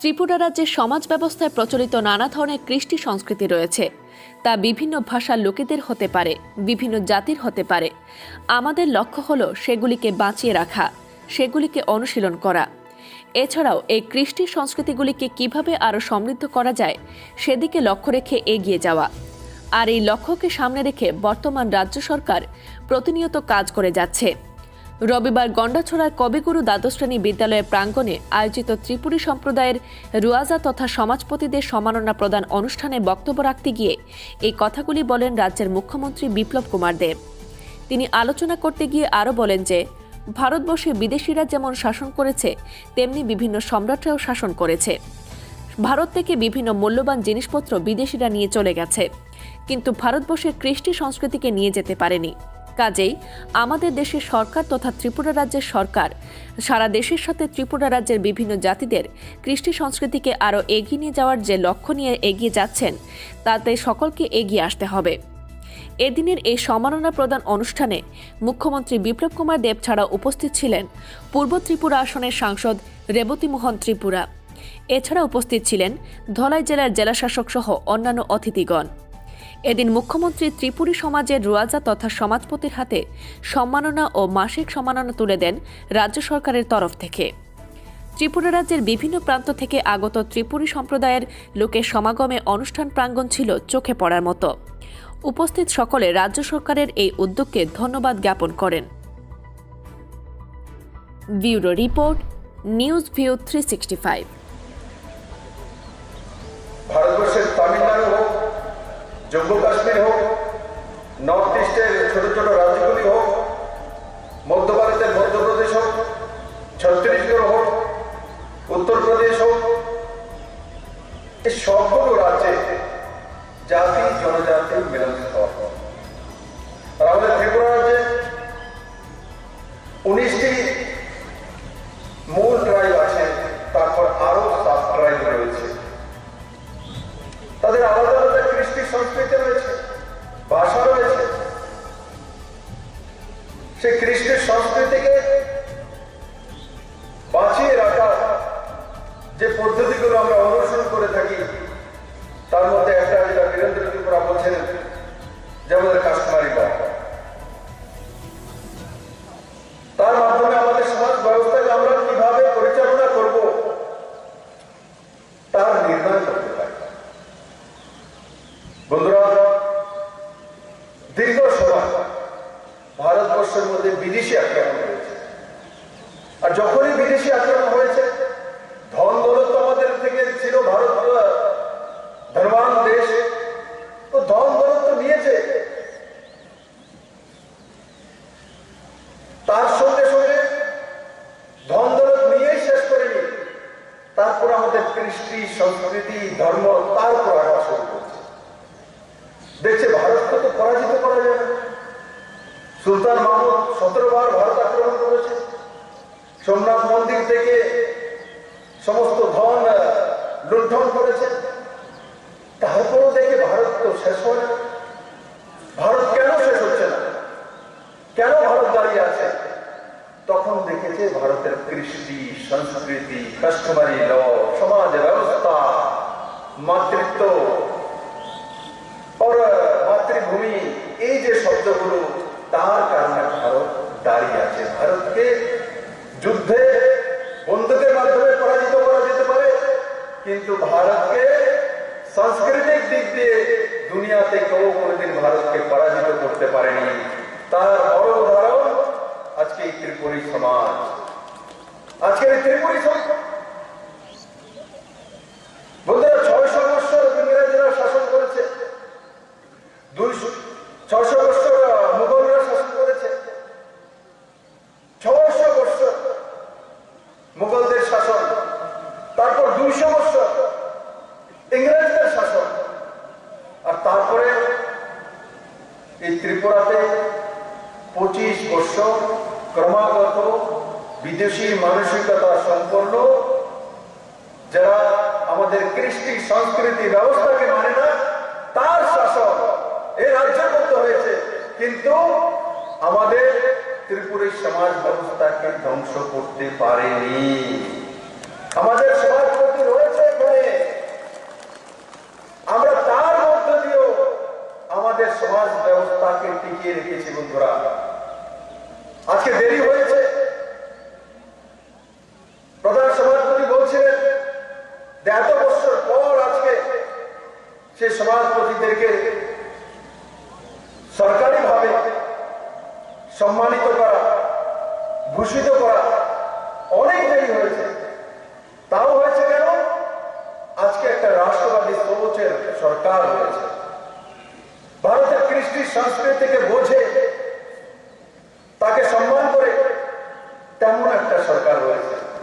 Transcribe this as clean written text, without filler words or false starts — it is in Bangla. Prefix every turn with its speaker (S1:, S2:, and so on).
S1: ত্রিপুরা রাজ্যের সমাজ ব্যবস্থায় প্রচলিত নানা ধরনের কৃষ্টি সংস্কৃতি রয়েছে। তা বিভিন্ন ভাষার লোকেদের হতে পারে, বিভিন্ন জাতির হতে পারে। আমাদের লক্ষ্য হলো সেগুলিকে বাঁচিয়ে রাখা, সেগুলিকে অনুশীলন করা। এছাড়াও এই কৃষ্টি সংস্কৃতিগুলিকে কিভাবে আরও সমৃদ্ধ করা যায় সেদিকে লক্ষ্য রেখে এগিয়ে যাওয়া। আর এই লক্ষ্যকে সামনে রেখে বর্তমান রাজ্য সরকার প্রতিনিয়ত কাজ করে যাচ্ছে। রবিবার গন্ডাছড়ার কবিগুরু দ্বাদশ শ্রেণী বিদ্যালয়ের প্রাঙ্গণে আয়োজিত ত্রিপুরী সম্প্রদায়ের রুয়াজা তথা সমাজপতিদের সম্মাননা প্রদান অনুষ্ঠানে বক্তব্য রাখতে গিয়ে এই কথাগুলি বলেন রাজ্যের মুখ্যমন্ত্রী বিপ্লব কুমার দেব। তিনি আলোচনা করতে গিয়ে আরও বলেন যে ভারতবর্ষে বিদেশিরা যেমন শাসন করেছে, তেমনি বিভিন্ন সম্রাটরাও শাসন করেছে। ভারত থেকে বিভিন্ন মূল্যবান জিনিসপত্র বিদেশিরা নিয়ে চলে গেছে, কিন্তু ভারতবর্ষের কৃষ্টি সংস্কৃতিকে নিয়ে যেতে পারেনি। কাজেই আমাদের দেশের সরকার তথা ত্রিপুরা রাজ্যের সরকার সারা দেশের সাথে ত্রিপুরা রাজ্যের বিভিন্ন জাতিদের কৃষ্টি সংস্কৃতিকে আরও এগিয়ে নিয়ে যাওয়ার যে লক্ষ্য নিয়ে এগিয়ে যাচ্ছেন, তাতে সকলকে এগিয়ে আসতে হবে। এদিনের এই সম্মাননা প্রদান অনুষ্ঠানে মুখ্যমন্ত্রী বিপ্লব কুমার দেব ছাড়াও উপস্থিত ছিলেন পূর্ব ত্রিপুরা আসনের সাংসদ রেবতী মোহন ত্রিপুরা। এছাড়া উপস্থিত ছিলেন ধলাই জেলার জেলাশাসক সহ অন্যান্য অতিথিগণ। এদিন মুখ্যমন্ত্রী ত্রিপুরী সমাজের রুয়াজা তথা সমাজপতির হাতে সম্মাননা ও মাসিক সম্মাননা তুলে দেন রাজ্য সরকারের তরফ থেকে। ত্রিপুরা রাজ্যের বিভিন্ন প্রান্ত থেকে আগত ত্রিপুরী সম্প্রদায়ের লোকের সমাগমে অনুষ্ঠান প্রাঙ্গণ ছিল চোখে পড়ার মতো। উপস্থিত সকলে রাজ্য সরকারের এই উদ্যোগকে ধন্যবাদ জ্ঞাপন করেন। Bureau report, news view 365।
S2: ভারতবর্ষের তামিলনাড়ু হোক, জম্মু কাশ্মীর হোক, নর্থ ইস্টের ছোট ছোট রাজ্যগুলি হোক, মধ্য ভারতের মধ্যপ্রদেশ হোক, ছত্তিশগড় হোক, উত্তরপ্রদেশ হোক, এই সবগুলো রাজ্যে জাতি জনজাতির মিলনস্থল। আর আমাদের ত্রিপুরা রাজ্যে 19টি মূল ট্রাইব আছে, তারপর আরো সাব ট্রাইব রয়েছে। তাদের আলাদা আলাদা কৃষ্টি সংস্কৃতি রয়েছে, ভাষা রয়েছে। সেই কৃষ্টির সংস্কৃতিকে বাঁচিয়ে রাখার যে পদ্ধতিগুলো আমরা অনুসরণ করে থাকি, তার মধ্যে একটা যেটা বীরেন্দ্র ত্রিপুরা বলছেন যে আমাদের কাস্টমারি ল, তার মাধ্যমে আমাদের সমাজ ব্যবস্থাকে আমরা কিভাবে পরিচালনা করব তার নির্ণয় করতে পারি। বন্ধুরা, দীর্ঘ সময় ভারতবর্ষের মধ্যে বিদেশি আক্রমণ হয়েছে। আর যখনই বিদেশি আক্রমণ হয়েছে, ধন দৌলত আমাদের থেকে ছিল, ভারত ধনবান দেশ, তো ধন দৌলত নিয়েছে, তার সঙ্গে সঙ্গে ধন দৌলত নিয়েই শেষ করেনি, তারপর আমাদের কৃষ্টি সংস্কৃতি ধর্ম তার উপর আঘাত শুরু করছে। দেখছে ভারতকে তো পরাজিত করা যায় না। সুলতান মাহমুদ 17 বার ভারত আক্রমণ করেছে, সোমনাথ মন্দির থেকে সমস্ত ধন লুণ্ঠন করেছে। তারপরও দেখে ভারত তো শেষ হয় না। ভারত কেন শেষ হচ্ছে না, কেন ভারত দাঁড়িয়ে আছে? তখন দেখেছে ভারতের কৃষ্টি সংস্কৃতি, কাস্টমারি ল, সমাজ ব্যবস্থা, মাতৃত্ব, মাতৃভূমি, এই যে শব্দগুলো, তার কারণে ভারত দাঁড়িয়ে আছে। ভারতকে যুদ্ধে বন্দুকের মাধ্যমে পরাজিত করা যেতে পারে, কিন্তু ভারতকে সাংস্কৃতিক দিক দিয়ে দুনিয়াতে কেউ কোনোদিন ভারতকে পরাজিত করতে পারেনি। তার বড় উদাহরণ আজকে এই ত্রিপুরী সমাজ। আজকের এই ত্রিপুরী সমাজ বন্ধুরা 600 বছর ইংরেজরা শাসন করেছে, 600 বছর মুঘলরা শাসন করেছে, 600 বছর মুঘলদের শাসন, তারপর 200 বছর ইংরেজদের শাসন, আর তারপরে এই ত্রিপুরাতে 25 বছর ক্রমাগত বিদেশি মানসিকতা সম্পন্ন, যারা আমাদের কৃষ্টি সংস্কৃতি ব্যবস্থাকে মানে না, তার শাসন এই রাজ্যের মধ্যে হয়েছে। কিন্তু আমাদের ত্রিপুরী সমাজ ব্যবস্থাকে ধ্বংস করতে পারেনি। আমাদের সমাজ রয়েছে আমাদের সমাজ ব্যবস্থাকে টিকিয়ে রেখেছি বন্ধুরা। আজকে দেরি হয়েছে। প্রধান সমাজপতি বলছিলেন যে এত বছর পর আজকে সেই সমাজপতিদেরকে সরকারিভাবে সম্মানিত করা, ভূষিত করা অনেক দেরি হয়েছে। তাও হয়েছে কেন? আজকে একটা রাষ্ট্রবাদী সোচের সরকার হয়েছে। ভারতের কৃষ্টি সংস্কৃতিকে বোঝে,